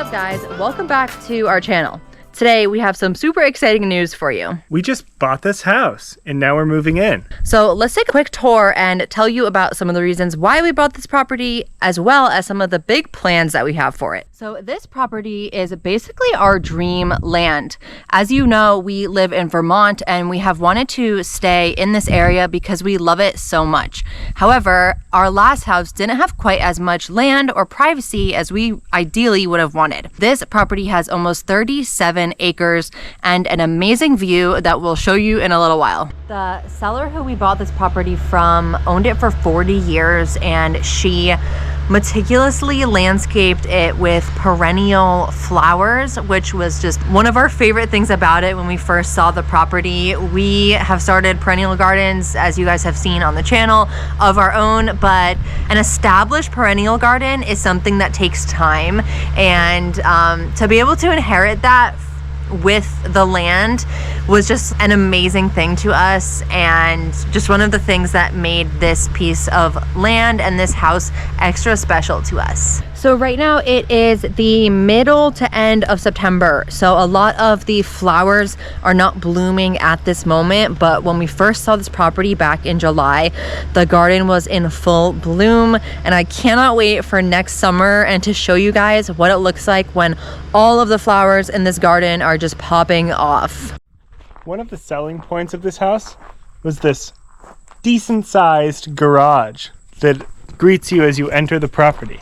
up, guys? Welcome back to our channel. Today we have some super exciting news for you. We just bought this house and now we're moving in. So let's take a quick tour and tell you about some of the reasons why we bought this property, as well as some of the big plans that we have for it. So this property is basically our dream land. As you know, we live in Vermont and we have wanted to stay in this area because we love it so much. However, our last house didn't have quite as much land or privacy as we ideally would have wanted. This property has almost 37 acres and an amazing view that we'll show you in a little while. The seller who we bought this property from owned it for 40 years, and she meticulously landscaped it with perennial flowers, which was just one of our favorite things about it when we first saw the property. We have started perennial gardens, as you guys have seen on the channel, of our own, but an established perennial garden is something that takes time, and to be able to inherit that with the land was just an amazing thing to us, and just one of the things that made this piece of land and this house extra special to us. So right now it is the middle to end of September, so a lot of the flowers are not blooming at this moment, but when we first saw this property back in July, the garden was in full bloom, and I cannot wait for next summer and to show you guys what it looks like when all of the flowers in this garden are just popping off. One of the selling points of this house was this decent sized garage that greets you as you enter the property.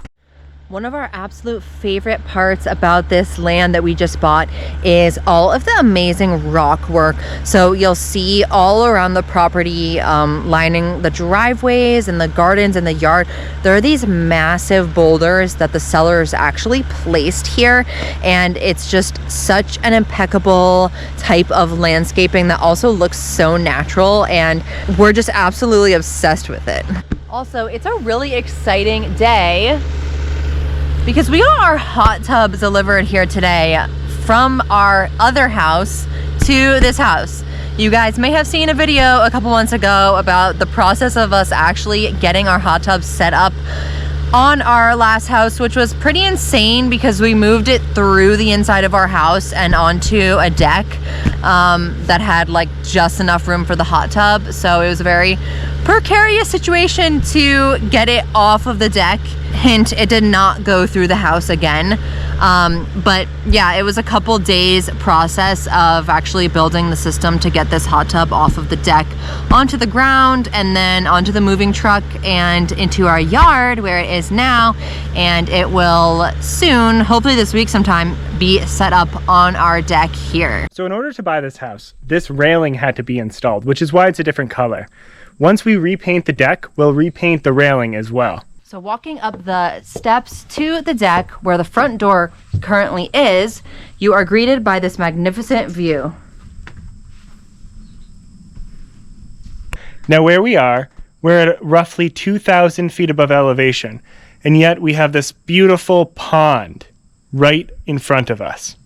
One of our absolute favorite parts about this land that we just bought is all of the amazing rock work. So you'll see all around the property, lining the driveways and the gardens and the yard, there are these massive boulders that the sellers actually placed here, and it's just such an impeccable type of landscaping that also looks so natural, and we're just absolutely obsessed with it. Also, it's a really exciting day because we got our hot tubs delivered here today from our other house to this house. You guys may have seen a video a couple months ago about the process of us actually getting our hot tubs set up on our last house, which was pretty insane because we moved it through the inside of our house and onto a deck that had like just enough room for the hot tub. So it was a very precarious situation to get it off of the deck. Hint, it did not go through the house again. But yeah, it was a couple days process of actually building the system to get this hot tub off of the deck onto the ground and then onto the moving truck and into our yard where it is now. And it will soon, hopefully this week sometime, be set up on our deck here. So in order to buy this house, this railing had to be installed, which is why it's a different color. Once we repaint the deck, we'll repaint the railing as well. So walking up the steps to the deck where the front door currently is, you are greeted by this magnificent view. Now where we are, we're at roughly 2,000 feet above elevation, and yet we have this beautiful pond right in front of us.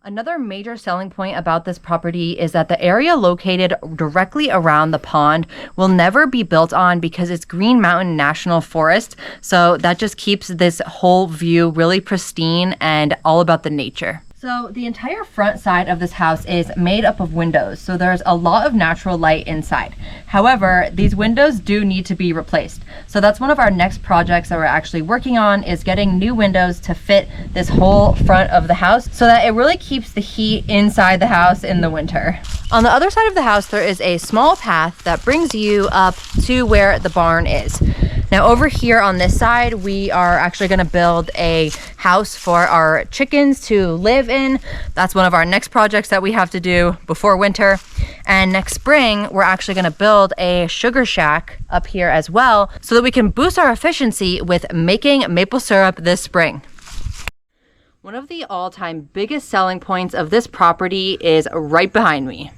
Another major selling point about this property is that the area located directly around the pond will never be built on because it's Green Mountain National Forest. So that just keeps this whole view really pristine and all about the nature. So the entire front side of this house is made up of windows, so there's a lot of natural light inside. However, these windows do need to be replaced. So that's one of our next projects that we're actually working on, is getting new windows to fit this whole front of the house so that it really keeps the heat inside the house in the winter. On the other side of the house, there is a small path that brings you up to where the barn is. Now over here on this side, we are actually going to build a house for our chickens to live in. That's one of our next projects that we have to do before winter. And next spring, we're actually going to build a sugar shack up here as well so that we can boost our efficiency with making maple syrup this spring. One of the all-time biggest selling points of this property is right behind me.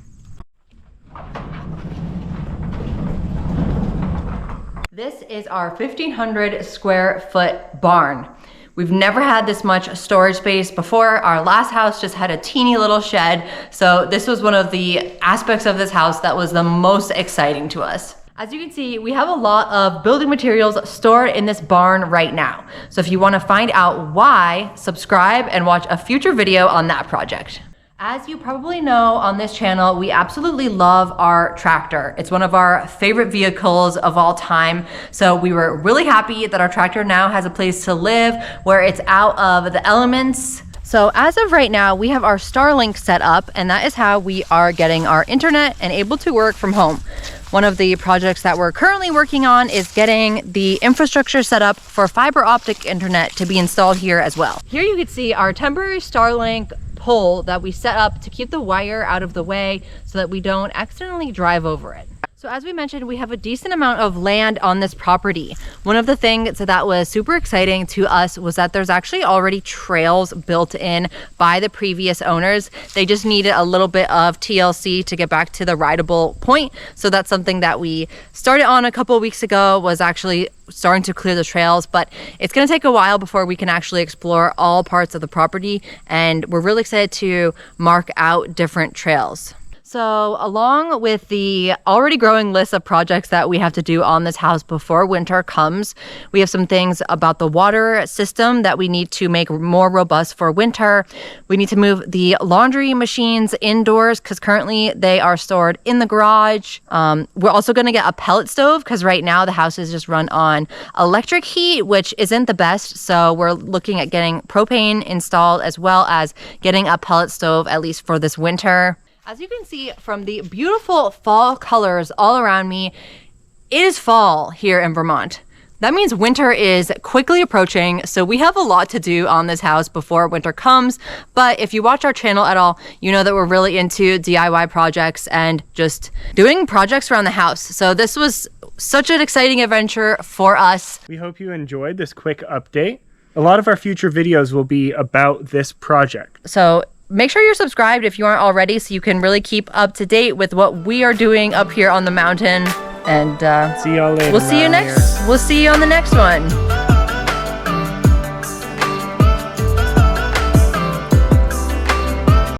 This is our 1,500 square foot barn. We've never had this much storage space before. Our last house just had a teeny little shed, so this was one of the aspects of this house that was the most exciting to us. As you can see, we have a lot of building materials stored in this barn right now. So if you want to find out why, subscribe and watch a future video on that project. As you probably know on this channel, we absolutely love our tractor. It's one of our favorite vehicles of all time. So we were really happy that our tractor now has a place to live where it's out of the elements. So as of right now, we have our Starlink set up, and that is how we are getting our internet and able to work from home. One of the projects that we're currently working on is getting the infrastructure set up for fiber optic internet to be installed here as well. Here you can see our temporary Starlink pole that we set up to keep the wire out of the way so that we don't accidentally drive over it. So as we mentioned, we have a decent amount of land on this property. One of the things that was super exciting to us was that there's actually already trails built in by the previous owners. They just needed a little bit of TLC to get back to the rideable point. So that's something that we started on a couple of weeks ago, was actually starting to clear the trails, but it's going to take a while before we can actually explore all parts of the property. And we're really excited to mark out different trails. So along with the already growing list of projects that we have to do on this house before winter comes, we have some things about the water system that we need to make more robust for winter. We need to move the laundry machines indoors because currently they are stored in the garage. We're also going to get a pellet stove because right now the house is just run on electric heat, which isn't the best. So we're looking at getting propane installed as well as getting a pellet stove, at least for this winter. As you can see from the beautiful fall colors all around me, it is fall here in Vermont. That means winter is quickly approaching, so we have a lot to do on this house before winter comes. But if you watch our channel at all, you know that we're really into DIY projects and just doing projects around the house. So this was such an exciting adventure for us. We hope you enjoyed this quick update. A lot of our future videos will be about this project. So make sure you're subscribed if you aren't already so you can really keep up to date with what we are doing up here on the mountain. And see y'all later. We'll see you on the next one.